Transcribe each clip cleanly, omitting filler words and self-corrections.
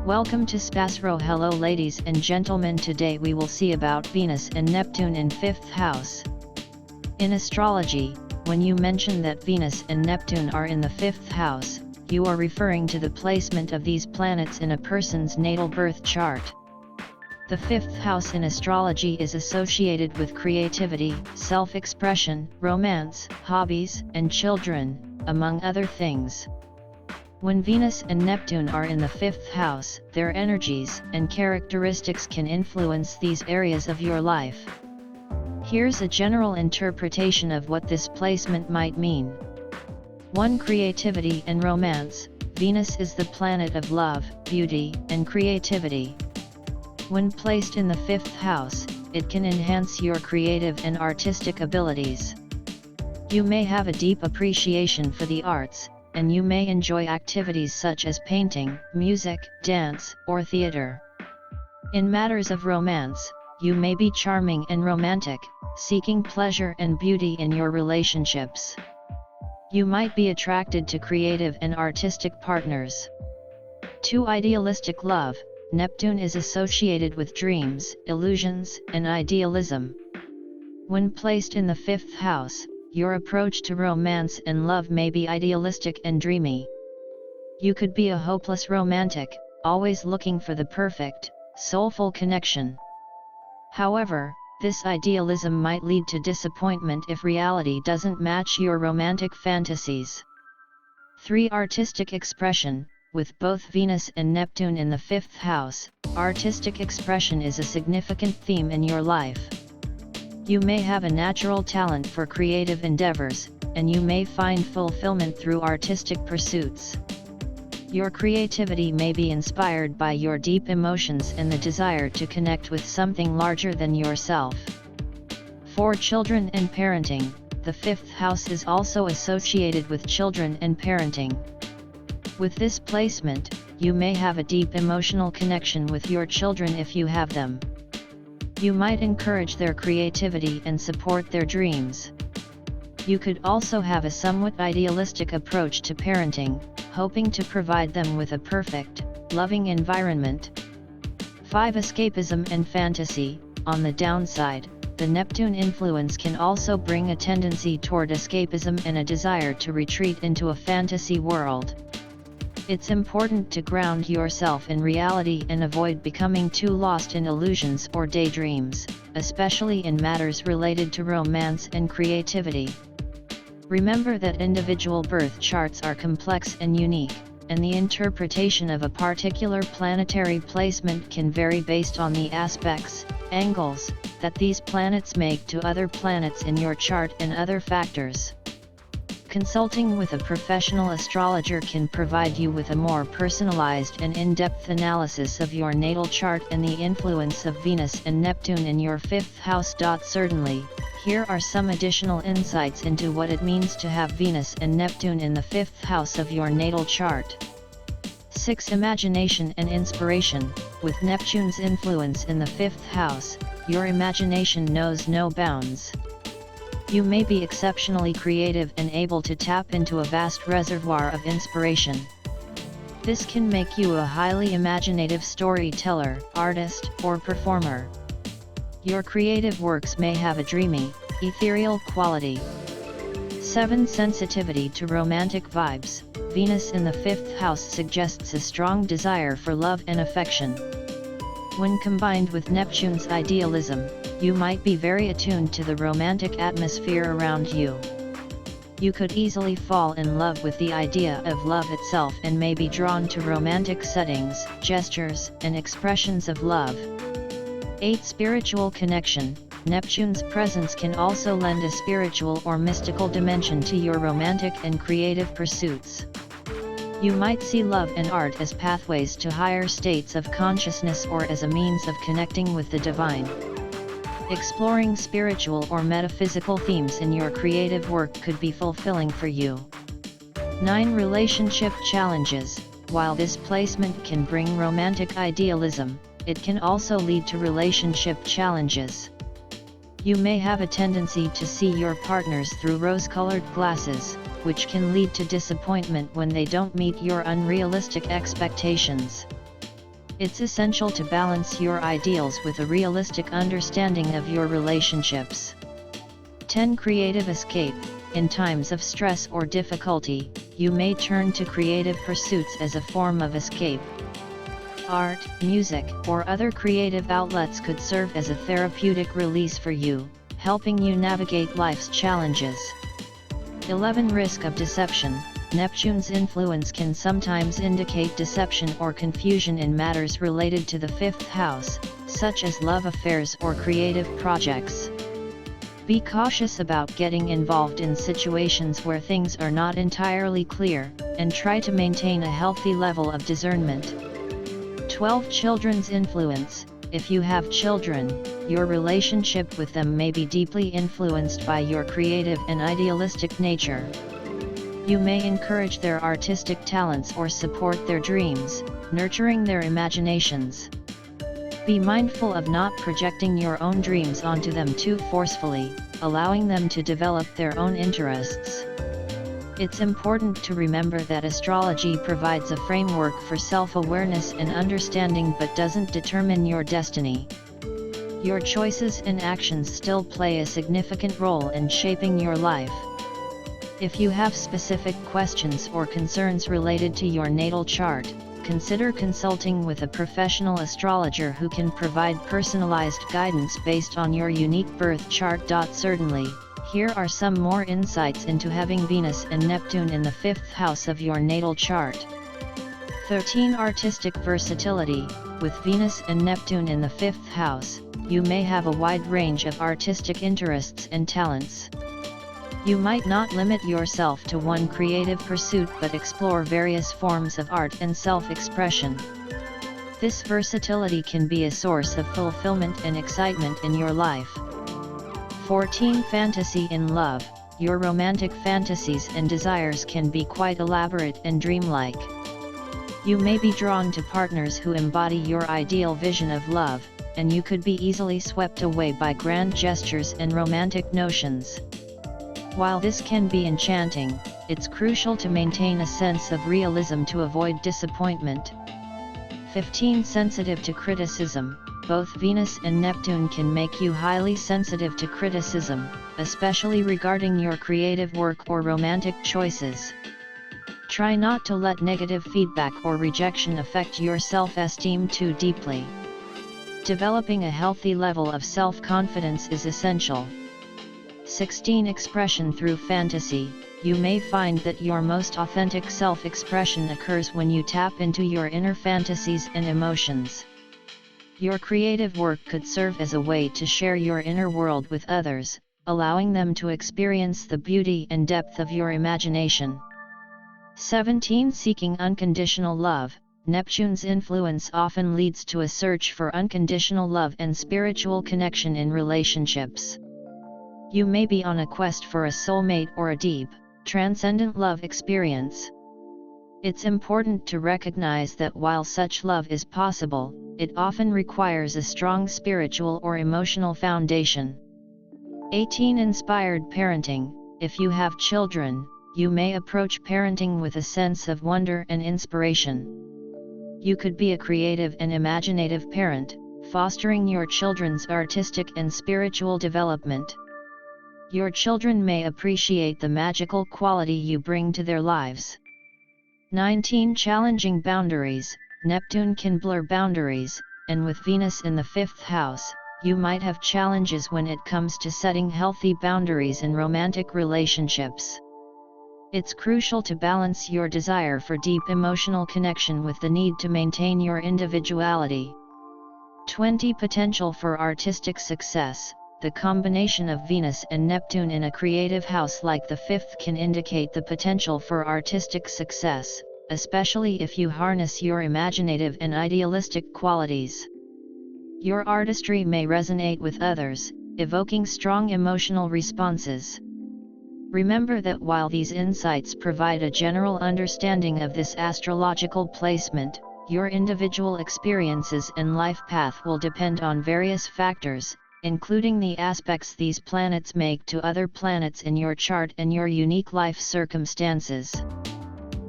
Welcome to Spasro. Hello ladies and gentlemen, today we will see about Venus and Neptune in 5th house. In astrology, when you mention that Venus and Neptune are in the 5th house, you are referring to the placement of these planets in a person's natal birth chart. The 5th house in astrology is associated with creativity, self-expression, romance, hobbies, and children, among other things. When Venus and Neptune are in the 5th house, their energies and characteristics can influence these areas of your life. Here's a general interpretation of what this placement might mean. 1. Creativity and romance. Venus is the planet of love, beauty, and creativity. When placed in the 5th house, it can enhance your creative and artistic abilities. You may have a deep appreciation for the arts, and you may enjoy activities such as painting, music, dance, or theater. In matters of romance, you may be charming and romantic, seeking pleasure and beauty in your relationships. You might be attracted to creative and artistic partners. 2. Idealistic love. Neptune is associated with dreams, illusions, and idealism. When placed in the 5th house, your approach to romance and love may be idealistic and dreamy. You could be a hopeless romantic, always looking for the perfect, soulful connection. However, this idealism might lead to disappointment if reality doesn't match your romantic fantasies. 3. Artistic expression. With both Venus and Neptune in the 5th house, artistic expression is a significant theme in your life. You may have a natural talent for creative endeavors, and you may find fulfillment through artistic pursuits. Your creativity may be inspired by your deep emotions and the desire to connect with something larger than yourself. 4. Children and parenting. The 5th house is also associated with children and parenting. With this placement, you may have a deep emotional connection with your children if you have them. You might encourage their creativity and support their dreams. You could also have a somewhat idealistic approach to parenting, hoping to provide them with a perfect, loving environment. 5. Escapism and fantasy. On the downside, the Neptune influence can also bring a tendency toward escapism and a desire to retreat into a fantasy world. It's important to ground yourself in reality and avoid becoming too lost in illusions or daydreams, especially in matters related to romance and creativity. Remember that individual birth charts are complex and unique, and the interpretation of a particular planetary placement can vary based on the aspects, angles, that these planets make to other planets in your chart and other factors. Consulting with a professional astrologer can provide you with a more personalized and in-depth analysis of your natal chart and the influence of Venus and Neptune in your 5th house. Certainly, here are some additional insights into what it means to have Venus and Neptune in the 5th house of your natal chart. 6. Imagination and inspiration. With Neptune's influence in the 5th house, your imagination knows no bounds. You may be exceptionally creative and able to tap into a vast reservoir of inspiration. This can make you a highly imaginative storyteller, artist, or performer. Your creative works may have a dreamy, ethereal quality. 7. Sensitivity to romantic vibes. Venus in the 5th house suggests a strong desire for love and affection. When combined with Neptune's idealism, you might be very attuned to the romantic atmosphere around you. You could easily fall in love with the idea of love itself and may be drawn to romantic settings, gestures, and expressions of love. 8. Spiritual connection. Neptune's presence can also lend a spiritual or mystical dimension to your romantic and creative pursuits. You might see love and art as pathways to higher states of consciousness or as a means of connecting with the divine. Exploring spiritual or metaphysical themes in your creative work could be fulfilling for you. 9. Relationship challenges. While this placement can bring romantic idealism, it can also lead to relationship challenges. You may have a tendency to see your partners through rose-colored glasses, which can lead to disappointment when they don't meet your unrealistic expectations. It's essential to balance your ideals with a realistic understanding of your relationships. 10. Creative escape. In times of stress or difficulty, you may turn to creative pursuits as a form of escape. Art, music, or other creative outlets could serve as a therapeutic release for you, helping you navigate life's challenges. 11. Risk of deception. Neptune's influence can sometimes indicate deception or confusion in matters related to the fifth house, such as love affairs or creative projects. Be cautious about getting involved in situations where things are not entirely clear, and try to maintain a healthy level of discernment. 12. Children's influence. If you have children, your relationship with them may be deeply influenced by your creative and idealistic nature. You may encourage their artistic talents or support their dreams, nurturing their imaginations. Be mindful of not projecting your own dreams onto them too forcefully, allowing them to develop their own interests. It's important to remember that astrology provides a framework for self-awareness and understanding but doesn't determine your destiny. Your choices and actions still play a significant role in shaping your life. If you have specific questions or concerns related to your natal chart, consider consulting with a professional astrologer who can provide personalized guidance based on your unique birth chart. Certainly, here are some more insights into having Venus and Neptune in the fifth house of your natal chart. 13. Artistic versatility. With Venus and Neptune in the fifth house, you may have a wide range of artistic interests and talents. You might not limit yourself to one creative pursuit but explore various forms of art and self-expression. This versatility can be a source of fulfillment and excitement in your life. 14. Fantasy in love. Your romantic fantasies and desires can be quite elaborate and dreamlike. You may be drawn to partners who embody your ideal vision of love, and you could be easily swept away by grand gestures and romantic notions. While this can be enchanting, it's crucial to maintain a sense of realism to avoid disappointment. 15. Sensitive to criticism. Both Venus and Neptune can make you highly sensitive to criticism, especially regarding your creative work or romantic choices. Try not to let negative feedback or rejection affect your self-esteem too deeply. Developing a healthy level of self-confidence is essential. 16. Expression through fantasy. You may find that your most authentic self-expression occurs when you tap into your inner fantasies and emotions. Your creative work could serve as a way to share your inner world with others, allowing them to experience the beauty and depth of your imagination. 17. Seeking unconditional love. Neptune's influence often leads to a search for unconditional love and spiritual connection in relationships. You may be on a quest for a soulmate or a deep, transcendent love experience. It's important to recognize that while such love is possible, it often requires a strong spiritual or emotional foundation. 18. Inspired parenting. If you have children, you may approach parenting with a sense of wonder and inspiration. You could be a creative and imaginative parent, fostering your children's artistic and spiritual development. Your children may appreciate the magical quality you bring to their lives. 19. Challenging boundaries. Neptune can blur boundaries, and with Venus in the fifth house, you might have challenges when it comes to setting healthy boundaries in romantic relationships. It's crucial to balance your desire for deep emotional connection with the need to maintain your individuality. 20. Potential for artistic success. The combination of Venus and Neptune in a creative house like the fifth can indicate the potential for artistic success, especially if you harness your imaginative and idealistic qualities. Your artistry may resonate with others, evoking strong emotional responses. Remember that while these insights provide a general understanding of this astrological placement, your individual experiences and life path will depend on various factors, including the aspects these planets make to other planets in your chart and your unique life circumstances.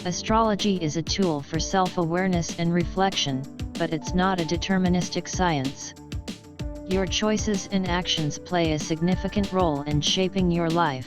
Astrology is a tool for self-awareness and reflection, but it's not a deterministic science. Your choices and actions play a significant role in shaping your life.